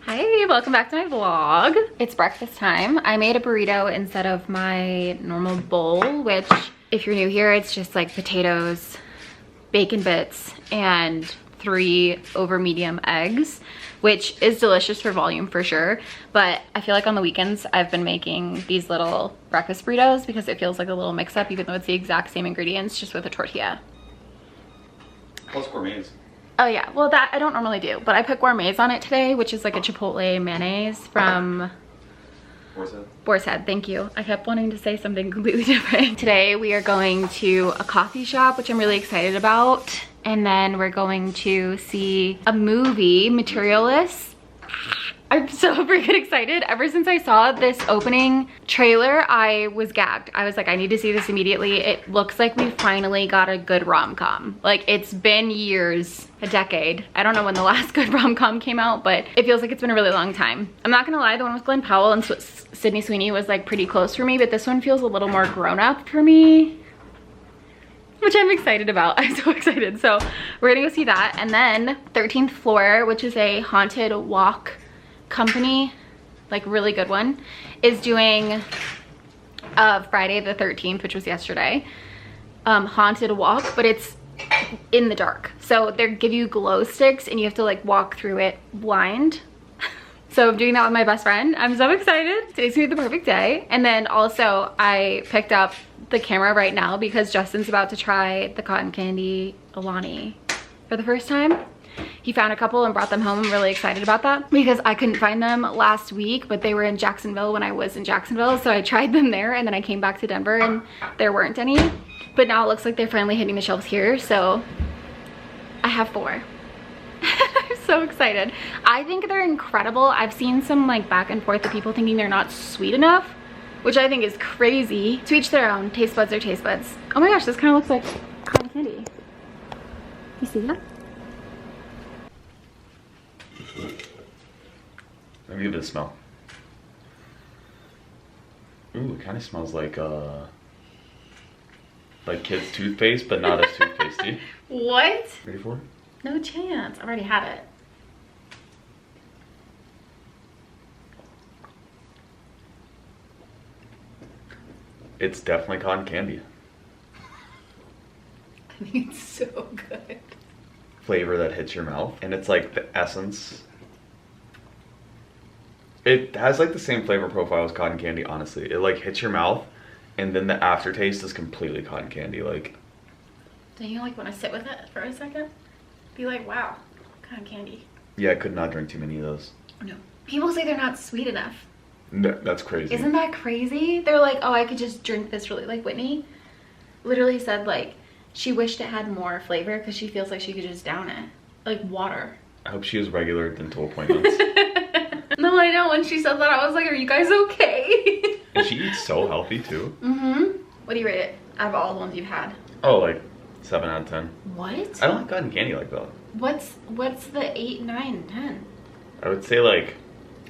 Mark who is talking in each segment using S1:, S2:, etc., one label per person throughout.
S1: Hi, welcome back to my vlog. It's breakfast time. I made a burrito instead of my normal bowl, which if you're new here, it's just like potatoes, bacon bits, and 3 over medium eggs, which is delicious for volume for sure. But I feel like on the weekends, I've been making these little breakfast burritos because it feels like a little mix up, even though it's the exact same ingredients, just with a tortilla.
S2: Plus gourmets.
S1: Oh yeah, well that I don't normally do, but I put gourmets on it today, which is like a chipotle mayonnaise from Boar's Head. Thank you. I kept wanting to say something completely different. Today we are going to a coffee shop, which I'm really excited about. And then we're going to see a movie, Materialists. I'm so freaking excited. Ever since I saw this opening trailer, I was gagged. I was like, I need to see this immediately. It looks like we finally got a good rom-com. Like, it's been years, a decade. I don't know when the last good rom-com came out, but it feels like it's been a really long time. I'm not gonna lie, the one with Glenn Powell and Sydney Sweeney was like pretty close for me, but this one feels a little more grown-up for me, which I'm excited about. I'm so excited. So we're gonna go see that. And then 13th Floor, which is a haunted walk company, like really good one, is doing Friday the 13th, which was yesterday, haunted walk, but it's in the dark. So they give you glow sticks and you have to like walk through it blind. So I'm doing that with my best friend. I'm so excited. Today's gonna be the perfect day. And then also I picked up the camera right now because Justin's about to try the cotton candy Alani for the first time. He found a couple and brought them home. I'm really excited about that because I couldn't find them last week, but they were in Jacksonville when I was in Jacksonville. So I tried them there and then I came back to Denver and there weren't any. But now it looks like they're finally hitting the shelves here. So I have 4. I'm so excited. I think they're incredible. I've seen some like back and forth of people thinking they're not sweet enough, which I think is crazy. To each their own. Taste buds are taste buds. Oh my gosh, this kind of looks like cotton candy. You see that?
S2: Let me give it a smell. Ooh, it kind of smells like kids' toothpaste, but not as toothpastey.
S1: What?
S2: Ready for it?
S1: No chance. I've already had it.
S2: It's definitely cotton candy.
S1: I think it's so good.
S2: Flavor that hits your mouth, and it's like the essence. It has like the same flavor profile as cotton candy, honestly. It like hits your mouth and then the aftertaste is completely cotton candy. Like,
S1: don't you like want to sit with it for a second? Be like, wow, cotton candy.
S2: Yeah, I could not drink too many of those.
S1: No. People say they're not sweet enough.
S2: No, that's crazy.
S1: Isn't that crazy? They're like, oh, I could just drink this really, like Whitney literally said like she wished it had more flavor because she feels like she could just down it like water.
S2: I hope she has regular dental appointments.
S1: No, I know. When she said that, I was like, are you guys okay?
S2: And she eats so healthy too.
S1: Mm-hmm. What do you rate it out of all the ones you've had?
S2: Oh, like 7 out of 10.
S1: What?
S2: I don't like cotton candy like that.
S1: What's the 8, 9, 10?
S2: I would say like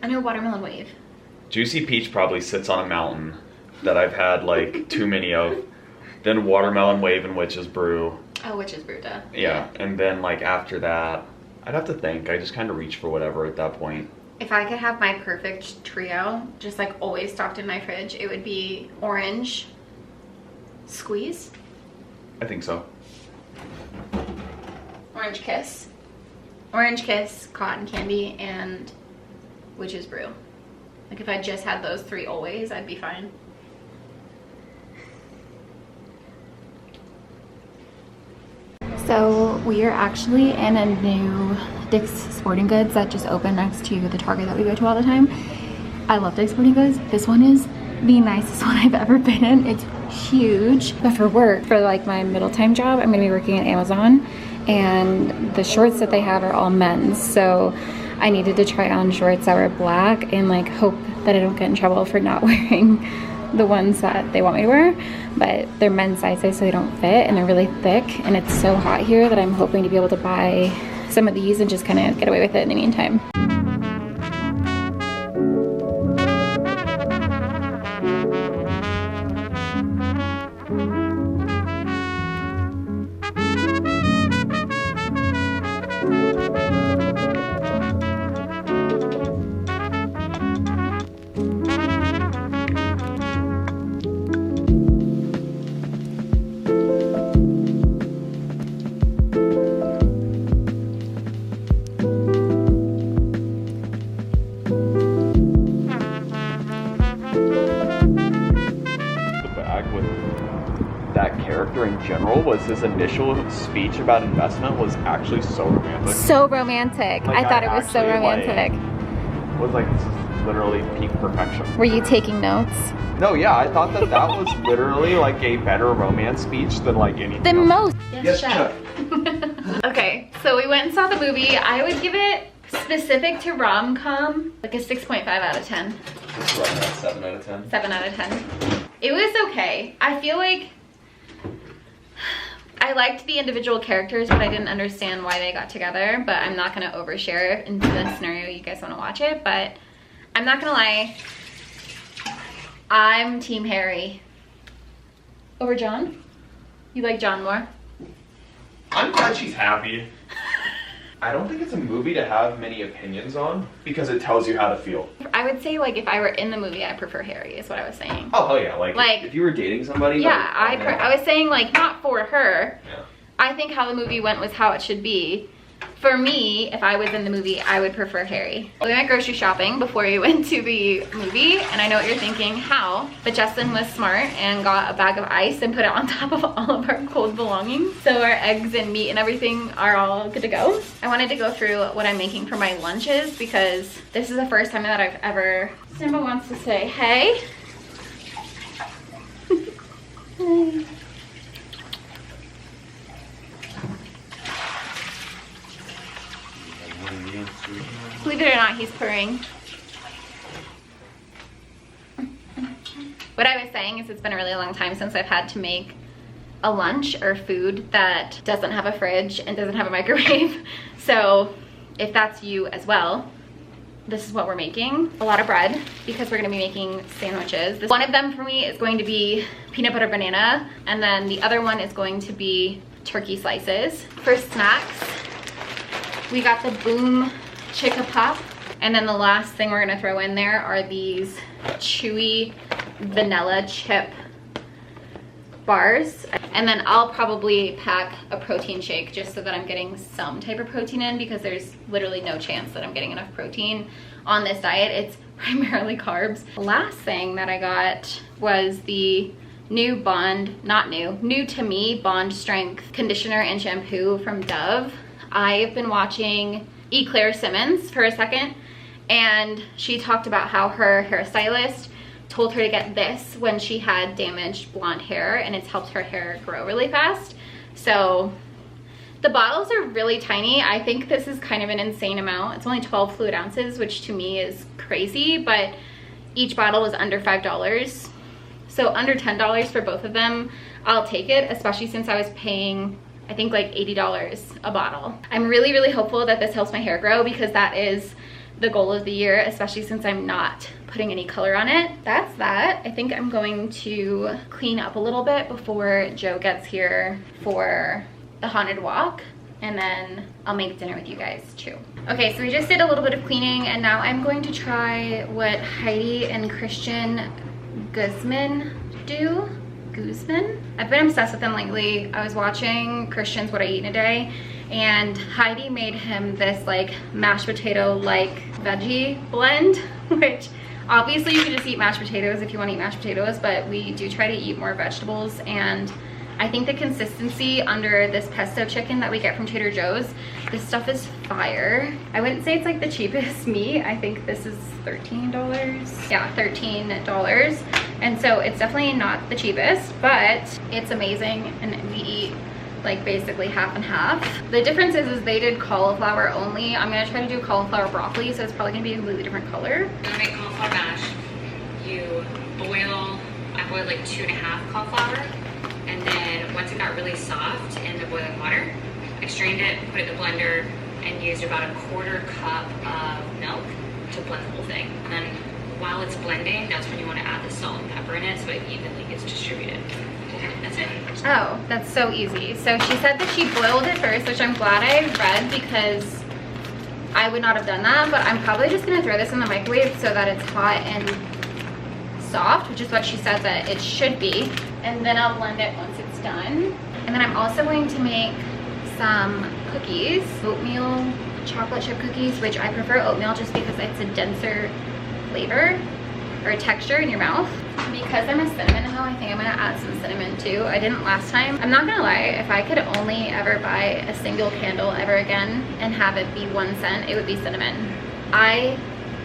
S1: I know watermelon wave.
S2: Juicy peach probably sits on a mountain that I've had like too many of. Then watermelon wave and witch's brew.
S1: Oh, witch's brew, duh.
S2: Yeah, and then like after that, I'd have to think. I just kind of reach for whatever at that point.
S1: If I could have my perfect trio, just like always stocked in my fridge, it would be orange squeeze.
S2: I think so.
S1: Orange kiss, cotton candy, and witch's brew. Like if I just had those 3 always, I'd be fine. So we are actually in a new Dick's Sporting Goods that just opened next to the Target that we go to all the time. I love Dick's Sporting Goods. This one is the nicest one I've ever been in. It's huge. But for work, for like my middle time job, I'm gonna be working at Amazon, and the shorts that they have are all men's. So I needed to try on shorts that were black and like hope that I don't get in trouble for not wearing the ones that they want me to wear, but they're men's sizes so they don't fit and they're really thick, and it's so hot here that I'm hoping to be able to buy some of these and just kind of get away with it in the meantime.
S2: character in general was his initial speech about investment was actually so romantic.
S1: So romantic.
S2: Like,
S1: I thought it was so romantic.
S2: Was like, this is literally peak perfection.
S1: Were you taking notes?
S2: No, yeah, I thought that that was literally like a better romance speech than like anything
S1: The
S2: else.
S1: most.
S2: Yes, Chuck.
S1: Okay, so we went and saw the movie. I would give it, specific to rom-com, like a 6.5 out of 10.
S2: Just right at 7 out of 10.
S1: 7 out of 10. It was okay. I feel like I liked the individual characters, but I didn't understand why they got together. But I'm not gonna overshare into the scenario. You guys wanna watch it, but I'm not gonna lie. I'm Team Harry. Over John? You like John more?
S2: I'm glad she's happy. I don't think it's a movie to have many opinions on because it tells you how to feel.
S1: I would say, like, if I were in the movie, I prefer Harry, is what I was saying.
S2: Oh, hell yeah. Like if you were dating somebody.
S1: Yeah,
S2: like,
S1: I was saying, like, not for her.
S2: Yeah.
S1: I think how the movie went was how it should be. For me, if I was in the movie, I would prefer Harry. We went grocery shopping before we went to the movie, and I know what you're thinking, how? But Justin was smart and got a bag of ice and put it on top of all of our cold belongings. So our eggs and meat and everything are all good to go. I wanted to go through what I'm making for my lunches because this is the first time that I've ever... Simba wants to say, hey. Hey. Believe it or not, he's purring. What I was saying is it's been a really long time since I've had to make a lunch or food that doesn't have a fridge and doesn't have a microwave. So if that's you as well, this is what we're making. A lot of bread because we're gonna be making sandwiches. One of them for me is going to be peanut butter banana, and then the other one is going to be turkey slices. For snacks, we got the Boom Chicka Pop. And then the last thing we're gonna throw in there are these chewy vanilla chip bars. And then I'll probably pack a protein shake just so that I'm getting some type of protein in, because there's literally no chance that I'm getting enough protein on this diet. It's primarily carbs. The last thing that I got was the new Bond, new to me Bond Strength conditioner and shampoo from Dove. I've been watching Claire Simmons for a second, and she talked about how her hairstylist told her to get this when she had damaged blonde hair, and it's helped her hair grow really fast. So the bottles are really tiny. I think this is kind of an insane amount. It's only 12 fluid ounces, which to me is crazy, but each bottle was under $5. So under $10 for both of them, I'll take it, especially since I was paying, I think, like $80 a bottle. I'm really, really hopeful that this helps my hair grow, because that is the goal of the year, especially since I'm not putting any color on it. That's that. I think I'm going to clean up a little bit before Joe gets here for the haunted walk, and then I'll make dinner with you guys too. Okay, so we just did a little bit of cleaning, and now I'm going to try what Heidi and Christian Guzman do. Guzman? I've been obsessed with them lately. I was watching Christian's What I Eat in a Day, and Heidi made him this like mashed potato like veggie blend, which obviously you can just eat mashed potatoes if you want to eat mashed potatoes, but we do try to eat more vegetables. And I think the consistency under this pesto chicken that we get from Trader Joe's, this stuff is fire. I wouldn't say it's like the cheapest meat. I think this is $13. Yeah, $13. And so it's definitely not the cheapest, but it's amazing, and we eat like basically half and half. The difference is they did cauliflower only. I'm gonna try to do cauliflower broccoli, so it's probably gonna be a completely different color.
S3: I'm gonna make cauliflower mash. You boil, I boiled like 2.5 cauliflower, and then once it got really soft in the boiling water, I strained it, put it in the blender, and used about 1/4 cup of milk to blend the whole thing. And then while it's blending, that's when you want to add the salt and pepper in it so it evenly gets distributed. That's it.
S1: Oh, that's so easy. So she said that she boiled it first, which I'm glad I read, because I would not have done that. But I'm probably just gonna throw this in the microwave so that it's hot and soft, which is what she said that it should be. And then I'll blend it once it's done. And then I'm also going to make some cookies, oatmeal chocolate chip cookies, which I prefer oatmeal just because it's a denser flavor or texture in your mouth. Because I'm a cinnamon hoe, I think I'm gonna add some cinnamon too. I didn't last time. I'm not gonna lie, if I could only ever buy a single candle ever again and have it be 1 cent, it would be cinnamon. I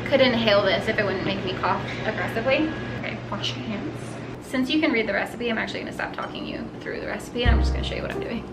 S1: could inhale this if it wouldn't make me cough aggressively. Okay, wash your hands. Since you can read the recipe, I'm actually gonna stop talking you through the recipe and I'm just gonna show you what I'm doing.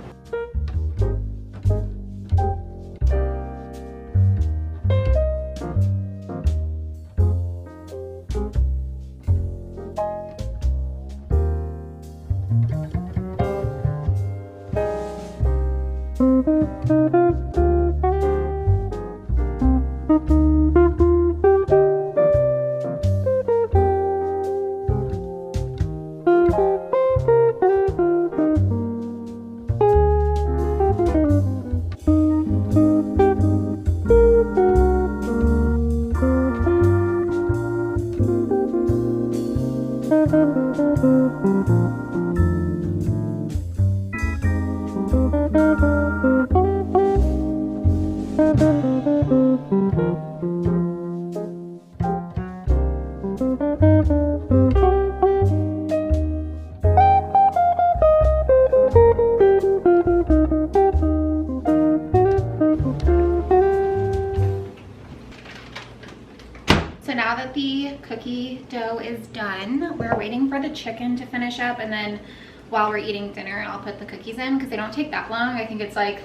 S1: So now that the cookie dough is done, we're waiting for the chicken to finish up, and then while we're eating dinner, I'll put the cookies in because they don't take that long. I think it's like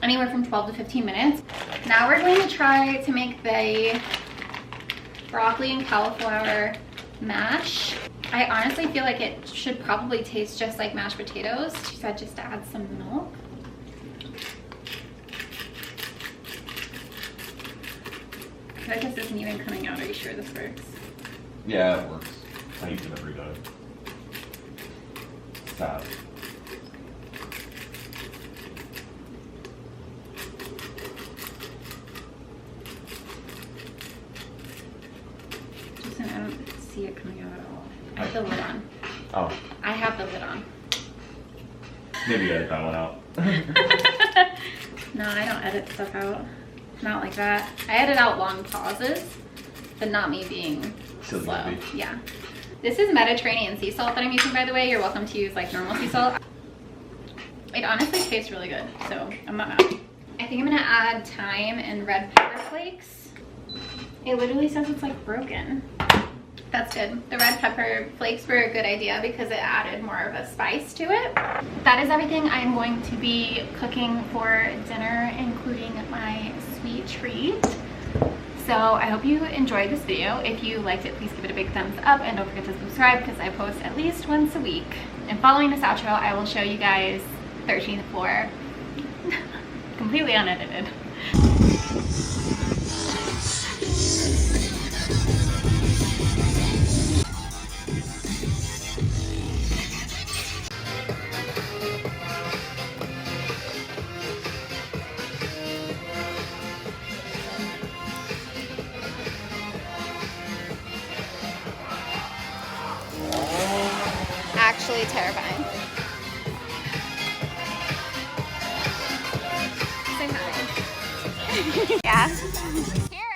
S1: anywhere from 12 to 15 minutes. Now we're going to try to make the broccoli and cauliflower mash. I honestly feel like it should probably taste just like mashed potatoes. She said just to add some milk. I feel like this isn't even coming out. Are you sure this works?
S2: Yeah, it works. I use it every day. Sad.
S1: Listen, I don't see it coming out at all. I have the lid on.
S2: Oh.
S1: I have the lid on.
S2: Maybe edit that one out.
S1: No, I don't edit stuff out. Not like that. I edit out long pauses, but not me being
S2: Silly
S1: slow.
S2: baby.
S1: Yeah. This is Mediterranean sea salt that I'm using, by the way. You're welcome to use like normal sea salt. It honestly tastes really good, so I'm not mad. I think I'm gonna add thyme and red pepper flakes. It literally says it's like broken. That's good. The red pepper flakes were a good idea because it added more of a spice to it. That is everything I'm going to be cooking for dinner, including my sweet treat. So I hope you enjoyed this video. If you liked it, please give it a big thumbs up and don't forget to subscribe because I post at least once a week. And following this outro, I will show you guys 13th floor completely unedited. Actually terrifying. Say hi. Yeah. Here.